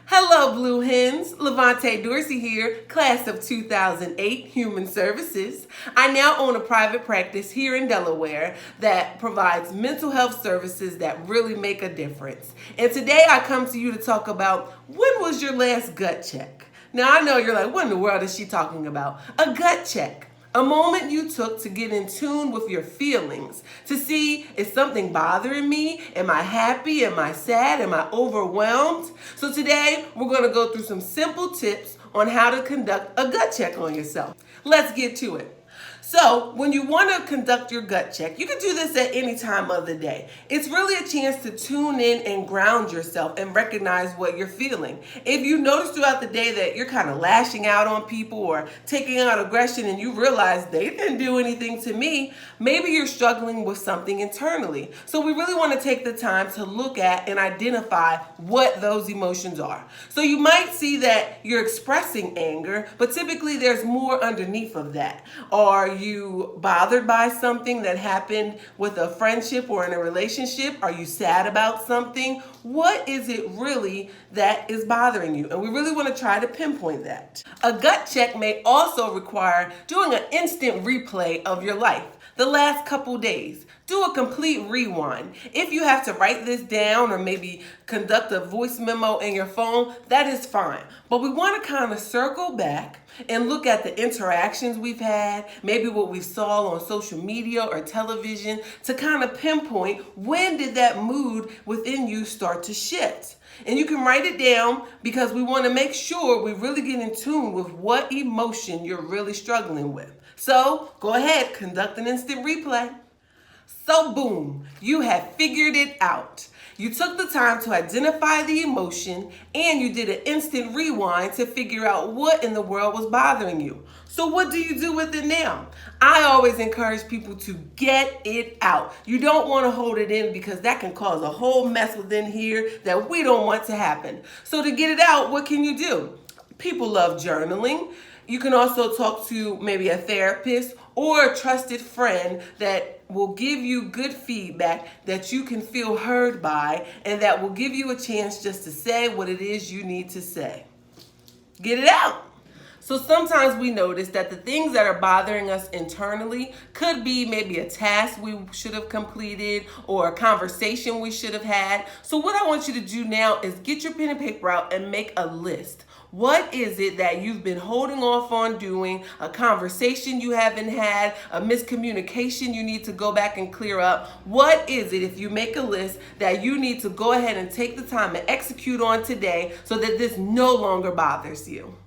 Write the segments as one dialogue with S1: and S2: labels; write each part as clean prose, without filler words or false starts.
S1: Hello, Blue Hens. LaVante Dorsey here, class of 2008, Human Services. I now own a private practice here in Delaware that provides mental health services that really make a difference. And today I come to you to talk about, when was your last gut check? Now I know you're like, what in the world is she talking about? A gut check. A moment you took to get in tune with your feelings, to see, is something bothering me? Am I happy? Am I sad? Am I overwhelmed? So today, we're going to go through some simple tips on how to conduct a gut check on yourself. Let's get to it. So when you want to conduct your gut check, you can do this at any time of the day. It's really a chance to tune in and ground yourself and recognize what you're feeling. If you notice throughout the day that you're kind of lashing out on people or taking out aggression and you realize they didn't do anything to me, maybe you're struggling with something internally. So we really want to take the time to look at and identify what those emotions are. So you might see that you're expressing anger, but typically there's more underneath of that. Are you bothered by something that happened with a friendship or in a relationship? Are you sad about something? What is it really that is bothering you? And we really want to try to pinpoint that. A gut check may also require doing an instant replay of your life, the last couple days. Do a complete rewind. If you have to write this down or maybe conduct a voice memo in your phone, that is fine. But we want to kind of circle back and look at the interactions we've had, maybe what we saw on social media or television, to kind of pinpoint when did that mood within you start to shift. And you can write it down because we want to make sure we really get in tune with what emotion you're really struggling with. So go ahead, conduct an instant replay. So boom, you have figured it out. You took the time to identify the emotion and you did an instant rewind to figure out what in the world was bothering you. So what do you do with it now? I always encourage people to get it out. You don't want to hold it in because that can cause a whole mess within here that we don't want to happen. So to get it out, what can you do? People love journaling. You can also talk to maybe a therapist or a trusted friend that will give you good feedback that you can feel heard by and that will give you a chance just to say what it is you need to say. Get it out. So sometimes we notice that the things that are bothering us internally could be maybe a task we should have completed or a conversation we should have had. So what I want you to do now is get your pen and paper out and make a list. What is it that you've been holding off on doing, a conversation you haven't had, a miscommunication you need to go back and clear up? What is it, if you make a list, that you need to go ahead and take the time and execute on today so that this no longer bothers you?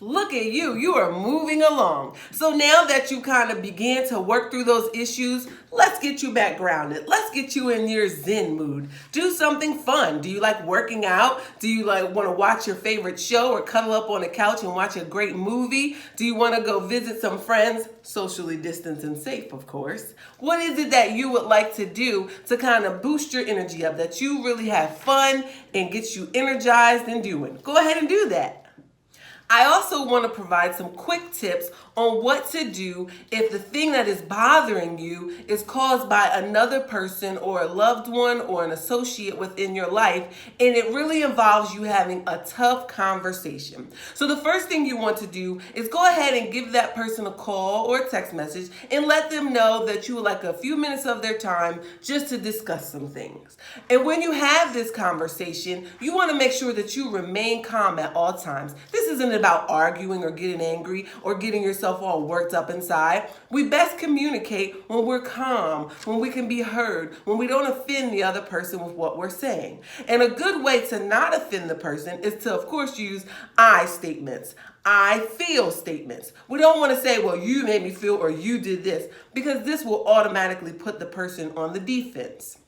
S1: Look at you, you are moving along. So now that you kind of began to work through those issues, let's get you back grounded. Let's get you in your Zen mood. Do something fun. Do you like working out? Do you like want to watch your favorite show or cuddle up on the couch and watch a great movie? Do you want to go visit some friends? Socially distanced and safe, of course. What is it that you would like to do to kind of boost your energy up, that you really have fun and get you energized and doing? Go ahead and do that. I also want to provide some quick tips on what to do if the thing that is bothering you is caused by another person or a loved one or an associate within your life, and it really involves you having a tough conversation. So the first thing you want to do is go ahead and give that person a call or a text message and let them know that you would like a few minutes of their time just to discuss some things. And when you have this conversation, you want to make sure that you remain calm at all times. This isn't about arguing or getting angry or getting yourself all worked up inside. We best communicate when we're calm, when we can be heard, when we don't offend the other person with what we're saying. And a good way to not offend the person is to, of course, use I statements. I feel statements. We don't want to say, well, you made me feel or you did this, because this will automatically put the person on the defense.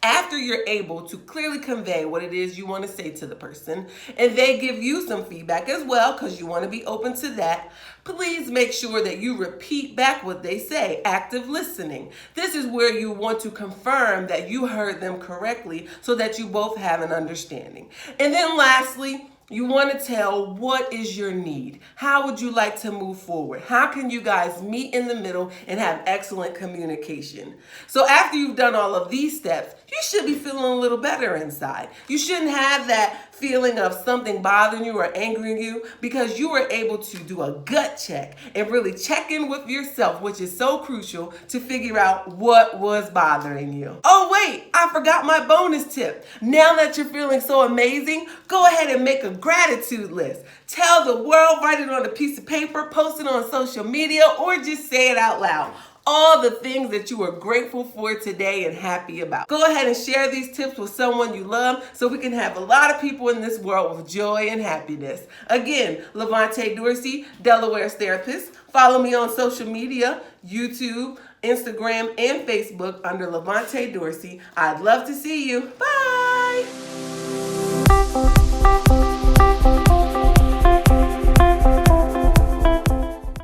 S1: After you're able to clearly convey what it is you want to say to the person, and they give you some feedback as well, because you want to be open to that, please make sure that you repeat back what they say. Active listening. This is where you want to confirm that you heard them correctly so that you both have an understanding. And then lastly, You want to tell what is your need. How would you like to move forward? How can you guys meet in the middle and have excellent communication? So after you've done all of these steps, you should be feeling a little better inside. You shouldn't have that feeling of something bothering you or angering you, because you were able to do a gut check and really check in with yourself, which is so crucial to figure out what was bothering you. Oh wait, I forgot my bonus tip. Now that you're feeling so amazing, go ahead and make a gratitude list. Tell the world, write it on a piece of paper, post it on social media, or just say it out loud. All the things that you are grateful for today and happy about. Go ahead and share these tips with someone you love so we can have a lot of people in this world with joy and happiness. Again, LaVante Dorsey, Delaware's therapist. Follow me on social media, YouTube, Instagram, and Facebook under LaVante Dorsey. I'd love to see you. Bye!